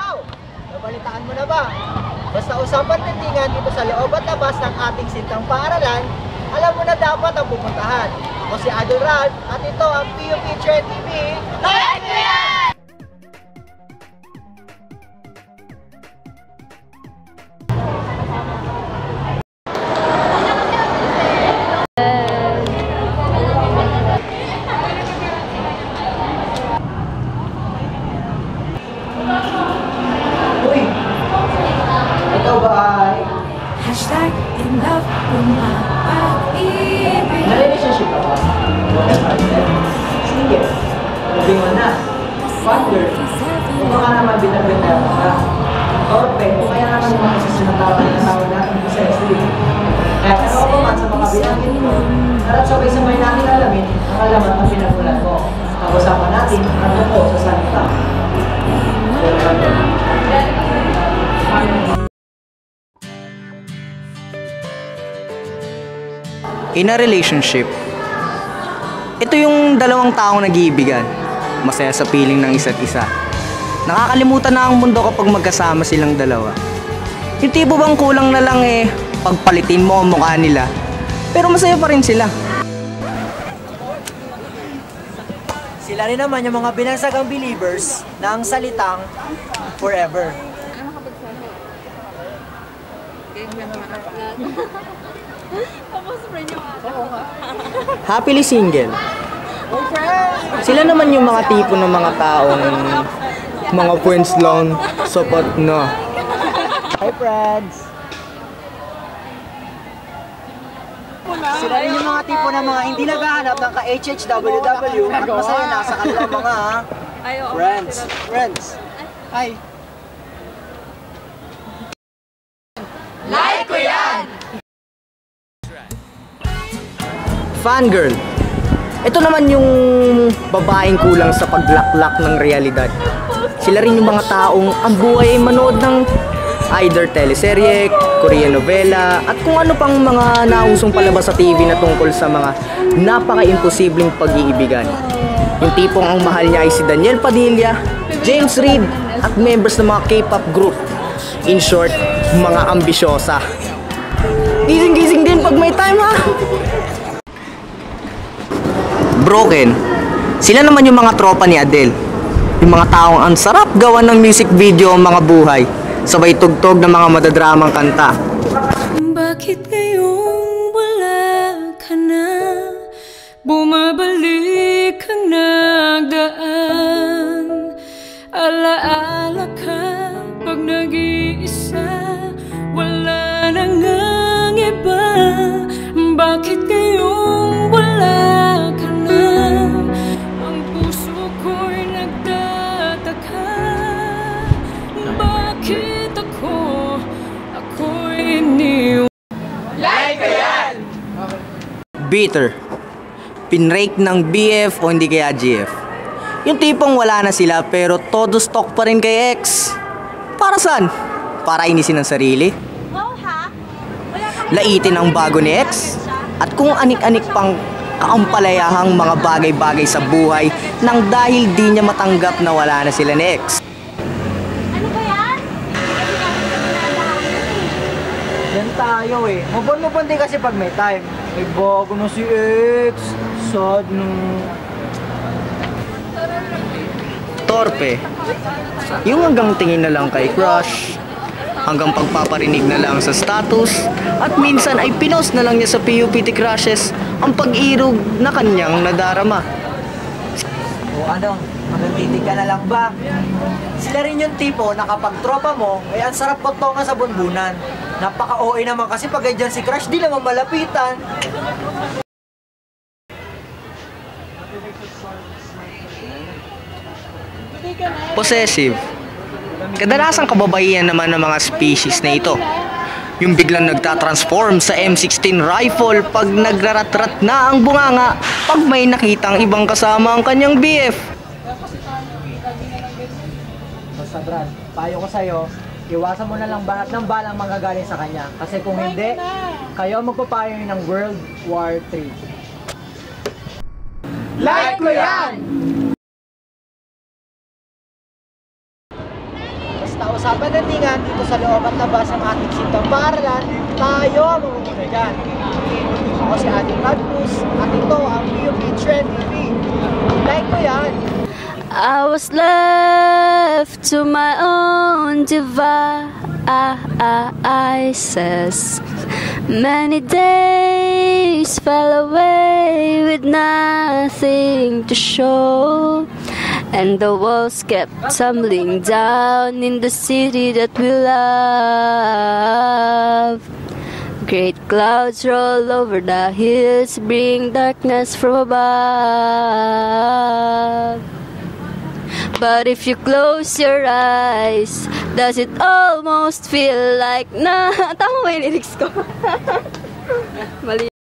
Ikaw, nabalitaan mo na ba? Basta usapang tintingan dito sa loob at labas ng ating sintang paaralan, alam mo na dapat ang pupuntahan. Ako si Idol Ralph at ito ang PUP Trend TV. Like ko yan! Uy! Ikaw ba ay... Na-relationship ka ba? Sige. Moving on na. Fangirl. Kung baka naman binabitaw ka. Torpe. Kung kaya naman yung mga sinatawag ng tawag natin sa sexy. Kaya ano ako man sa mga bilangin ko, harap sabay-sabay natin alamin ang alamat ng pinagulan ko. Pag-usapan natin ang totoo sa salita. In a relationship, ito yung dalawang taong nag-iibigan, masaya sa piling ng isa't isa. Nakakalimutan na ang mundo kapag magkasama silang dalawa. Yung tipo bang kulang na lang pagpalitin mo ang mukha nila, pero masaya pa rin sila. Sila rin naman yung mga binansagang believers ng salitang forever. Happily single. Sila naman yung mga tipo ng mga taong mga friends lang, sapat na. Hi friends! Sila rin yung mga tipo ng mga hindi naghahanap ng ka-HHWW at masaya na sa kanilang mga friends. Hi! Like ko yan! Fangirl. Ito naman yung babaeng kulang sa paglaklak ng realidad. Sila rin yung mga taong ang buhay ay manood ng either teleserye, Korean novela, at kung ano pang mga nausong palabas sa TV na tungkol sa mga napaka-imposibleng pag-iibigan. Yung tipong ang mahal niya ay si Daniel Padilla, James Reid, at members ng mga K-pop group. In short, mga ambisyosa. Gising-gising din pag may time, ha? Broken. Sila naman yung mga tropa ni Adele. Yung mga taong ang sarap gawan ng music video ang mga buhay. Sabay tugtog ng mga madadramang kanta. Bakit ngayong wala ka na? Bumabalik ang nagdaan. Alaala ka pag nag-iisa. Wala nang ang iba. Bakit ngayong wala ka na? Ang puso ko'y nagtataka. Bakit ako'y iniwan? Like ko yan! Bitter. Pinrake ng BF o hindi kaya GF. Yung tipong wala na sila pero todo stock pa rin kay ex. Para saan? Para inisin ang sarili? Laitin ang bago ni ex? At kung anik-anik pang kaampalayahang mga bagay-bagay sa buhay nang dahil di niya matanggap na wala na sila ni ex. Ano ba yan? Yan tayo Mabon din kasi pag may time. May bago na si ex. Sad no. Torpe. Yung hanggang tingin na lang kay crush, hanggang pagpaparinig na lang sa status, at minsan ay pinost na lang niya sa PUPT crushes ang pag-irog na kanyang nadarama. O ano, magtitig ka na lang ba? Sila rin yung tipo na kapag tropa mo, ay ang sarap pagtonga sa bunbunan. Napaka-OA naman kasi pag dyan si crush, di naman malapitan. Possessive. Kadalasang kababaihan naman ng mga species na ito. Yung biglang nagtatransform sa M16 rifle pag nagrarat-rat na ang bunganga pag may nakitang ibang kasama ang kanyang BF. Basta Brad, payo ko sa'yo, iwasan mo na lang balat ng balang manggagaling sa kanya. Kasi kung hindi, kayo magpapayo ng World War III. Like ko yan! na usapan natingan dito sa loob at labas ng ating sintang paaralan, tayo ang mamumuna dyan. Ako si Ating Magnus at ito ang PUP Trend TV. Like mo yan! I was left to my own devices. Many days fell away with nothing to show, and the walls kept tumbling down in the city that we love. Great clouds roll over the hills, bring darkness from above. But if you close your eyes, does it almost feel like na... Tama ba yung lyrics ko? Mali.